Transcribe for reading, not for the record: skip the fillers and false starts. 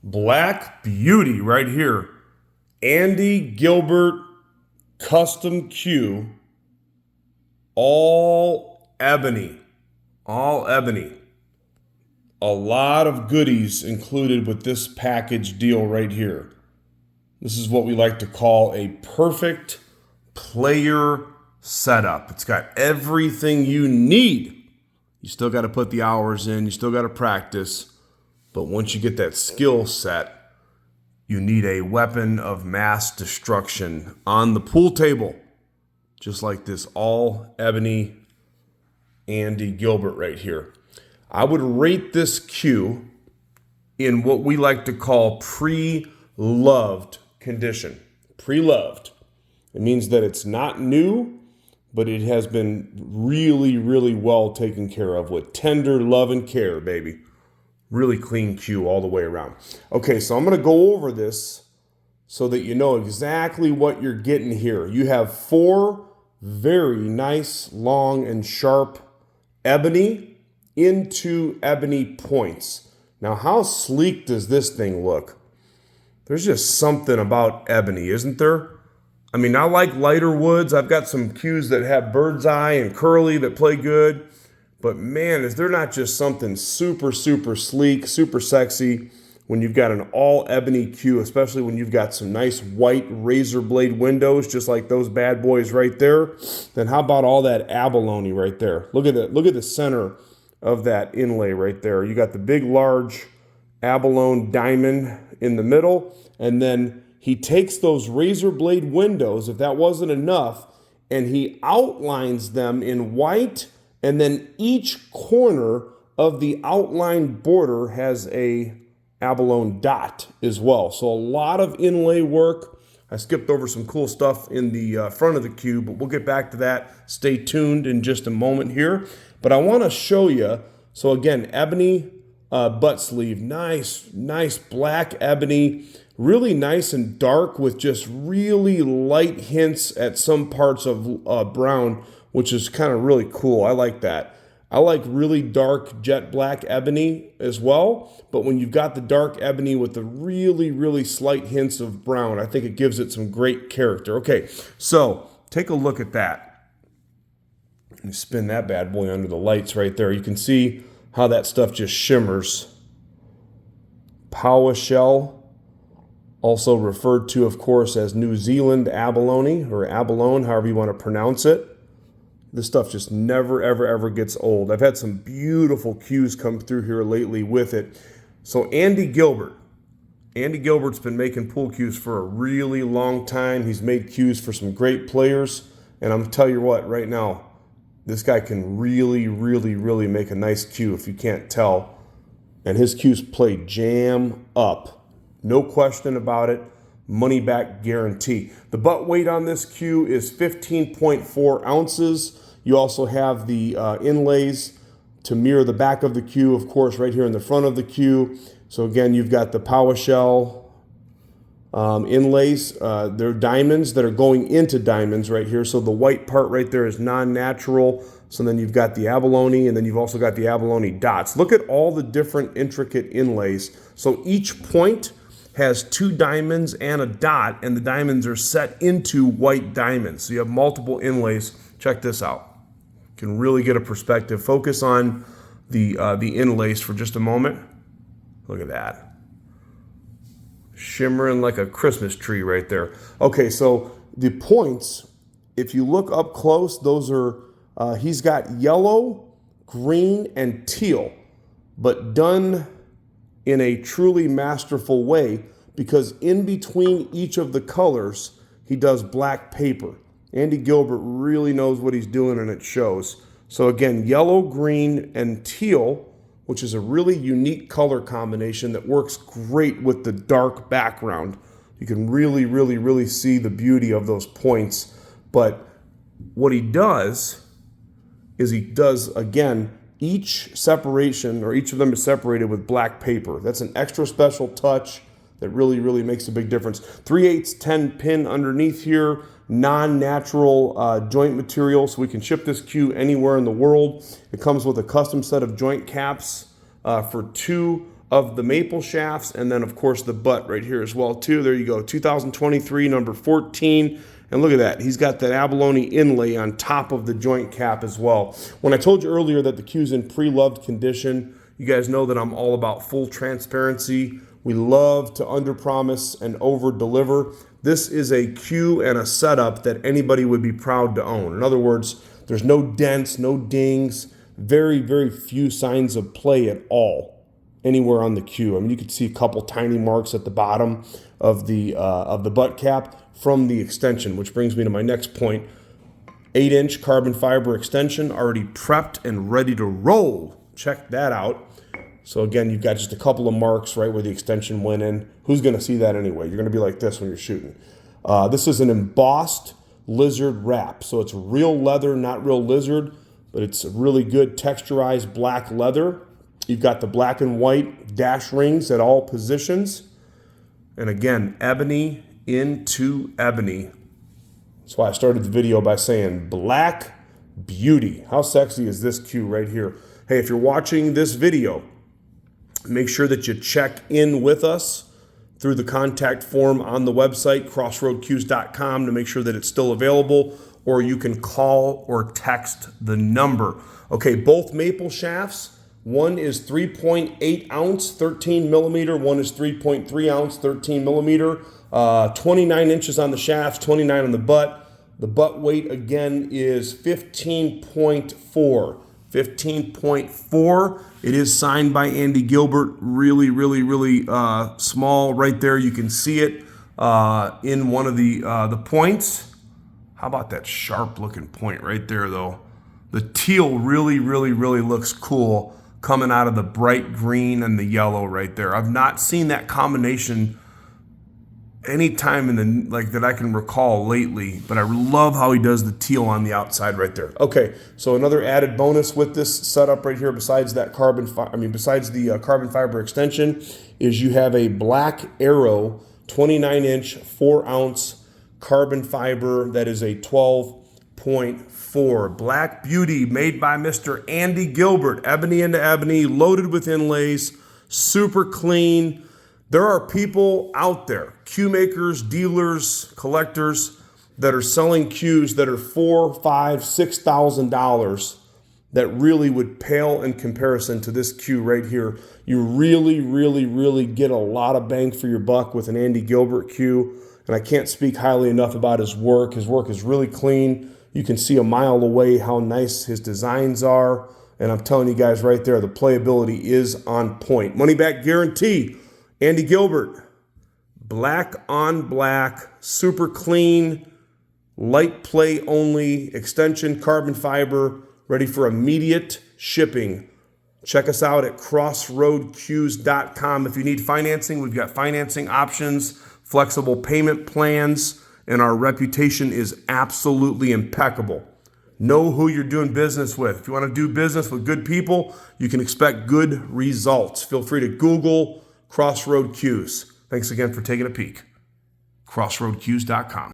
Black Beauty right here. Andy Gilbert Custom Q. All ebony. All ebony. A lot of goodies included with this package deal right here. This is what we like to call a perfect player setup. It's got everything you need. You still got to put the hours in. You still got to practice. But once you get that skill set, you need a weapon of mass destruction on the pool table. Just like this all ebony Andy Gilbert right here. I would rate this cue in what we like to call pre-loved condition. Pre-loved. It means that it's not new, but it has been really, really well taken care of with tender love and care, baby. Really clean cue all the way around. Okay, so I'm going to go over this so that you know exactly what you're getting here. You have 4 very nice, long, and sharp ebony into ebony points. Now, how sleek does this thing look? There's just something about ebony, isn't there? I mean, I like lighter woods. I've got some cues that have bird's eye and curly that play good. But man, is there not just something super, super sleek, super sexy when you've got an all ebony cue, especially when you've got some nice white razor blade windows, just like those bad boys right there. Then how about all that abalone right there? Look at that. Look at the center of that inlay right there. You got the big, large abalone diamond in the middle. And then he takes those razor blade windows, if that wasn't enough, and he outlines them in white. And then each corner of the outlined border has a abalone dot as well. So a lot of inlay work. I skipped over some cool stuff in the front of the cue, but we'll get back to that. Stay tuned in just a moment here. But I want to show you, so again, ebony butt sleeve, nice black ebony, really nice and dark with just really light hints at some parts of brown, which is kind of really cool. I like that. I like really dark jet black ebony as well, but when you've got the dark ebony with the really, really slight hints of brown, I think it gives it some great character. Okay, so take a look at that. Let me spin that bad boy under the lights right there. You can see how that stuff just shimmers. Power shell, also referred to, of course, as New Zealand abalone or abalone, however you want to pronounce it. This stuff just never, ever, ever gets old. I've had some beautiful cues come through here lately with it. So Andy Gilbert's been making pool cues for a really long time. He's made cues for some great players. And I'm going to tell you what, right now, this guy can really, really, really make a nice cue if you can't tell. And his cues play jam up. No question about it. Money back guarantee. The butt weight on this cue is 15.4 ounces. You also have the inlays to mirror the back of the cue, of course, right here in the front of the cue. So again, you've got the power shell inlays. They're diamonds that are going into diamonds right here. So the white part right there is non-natural. So then you've got the abalone, and then you've also got the abalone dots. Look at all the different intricate inlays. So each point has 2 diamonds and a dot, and the diamonds are set into white diamonds. So you have multiple inlays. Check this out. You can really get a perspective. Focus on the inlays for just a moment. Look at that. Shimmering like a Christmas tree right there. Okay, so the points, if you look up close, those are, he's got yellow, green, and teal, but done in a truly masterful way, because in between each of the colors, he does black paper. Andy Gilbert really knows what he's doing, and it shows. So again, yellow, green, and teal, which is a really unique color combination that works great with the dark background. You can really, really, really see the beauty of those points. But what he does is again, each separation, or each of them is separated with black paper. That's an extra special touch that really, really makes a big difference. 3/8 10 pin underneath here, non-natural joint material, so we can ship this cue anywhere in the world. It comes with a custom set of joint caps for 2 of the maple shafts, and then of course the butt right here as well too. There you go, 2023 number 14. And look at that, he's got that abalone inlay on top of the joint cap as well. When I told you earlier that the cue's in pre-loved condition, you guys know that I'm all about full transparency. We love to under-promise and over-deliver. This is a cue and a setup that anybody would be proud to own. In other words, there's no dents, no dings, very, very few signs of play at all anywhere on the cue. I mean, you can see a couple tiny marks at the bottom of the butt cap from the extension, which brings me to my next point. 8-inch carbon fiber extension, already prepped and ready to roll. Check that out. So again, you've got just a couple of marks right where the extension went in. Who's going to see that anyway? You're going to be like this when you're shooting. This is an embossed lizard wrap. So it's real leather, not real lizard, but it's really good texturized black leather. You've got the black and white dash rings at all positions. And again, ebony into ebony. That's why I started the video by saying black beauty. How sexy is this cue right here? Hey, if you're watching this video, make sure that you check in with us through the contact form on the website, crossroadcues.com, to make sure that it's still available, or you can call or text the number. Okay, both maple shafts, one is 3.8 ounce, 13 millimeter, one is 3.3 ounce, 13 millimeter, 29 inches on the shafts, 29 on the butt. The butt weight again is 15.4. 15.4. It is signed by Andy Gilbert. Really, really, really small right there. You can see it in one of the points. How about that sharp looking point right there though? The teal really, really, really looks cool coming out of the bright green and the yellow right there. I've not seen that combination any time in the that I can recall lately, but I love how he does the teal on the outside right there. Okay, so another added bonus with this setup right here, besides that carbon fiber extension, is you have a Black Arrow 29-inch 4-ounce carbon fiber that is a 12.4 Black Beauty, made by Mr. Andy Gilbert, ebony into ebony, loaded with inlays, super clean. There are people out there, cue makers, dealers, collectors, that are selling cues that are $4,000, $5,000, $6,000 that really would pale in comparison to this cue right here. You really, really, really get a lot of bang for your buck with an Andy Gilbert cue, and I can't speak highly enough about his work. His work is really clean. You can see a mile away how nice his designs are, and I'm telling you guys right there, the playability is on point. Money back guarantee. Andy Gilbert, black on black, super clean, light play only, extension, carbon fiber, ready for immediate shipping. Check us out at crossroadcues.com. If you need financing, we've got financing options, flexible payment plans, and our reputation is absolutely impeccable. Know who you're doing business with. If you want to do business with good people, you can expect good results. Feel free to Google Crossroad Cues. Thanks again for taking a peek. crossroadcues.com.